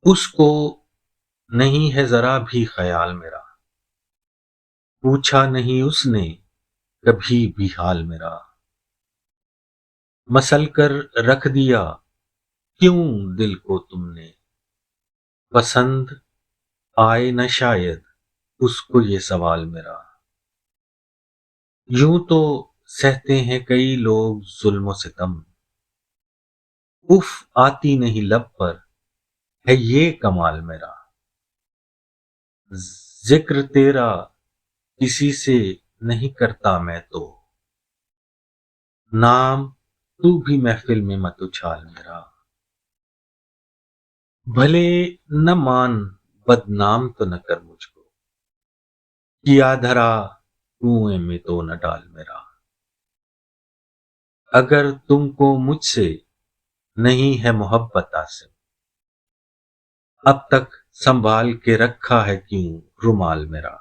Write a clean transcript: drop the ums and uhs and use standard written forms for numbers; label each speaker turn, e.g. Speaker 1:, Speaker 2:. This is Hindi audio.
Speaker 1: उसको नहीं है जरा भी ख्याल मेरा, पूछा नहीं उसने कभी भी हाल मेरा। मसल कर रख दिया क्यों दिल को तुमने, पसंद आए न शायद उसको ये सवाल मेरा। यूं तो सहते हैं कई लोग जुल्म सितम, उफ आती नहीं लब पर है ये कमाल मेरा। जिक्र तेरा किसी से नहीं करता मैं तो, नाम तू भी महफिल में मत उछाल मेरा। भले न मान बदनाम तो न कर मुझको, किया धरा कुएं में तो न डाल मेरा। अगर तुमको मुझसे नहीं है मोहब्बत आसिम, अब तक संभाल के रखा है क्यों रुमाल मेरा।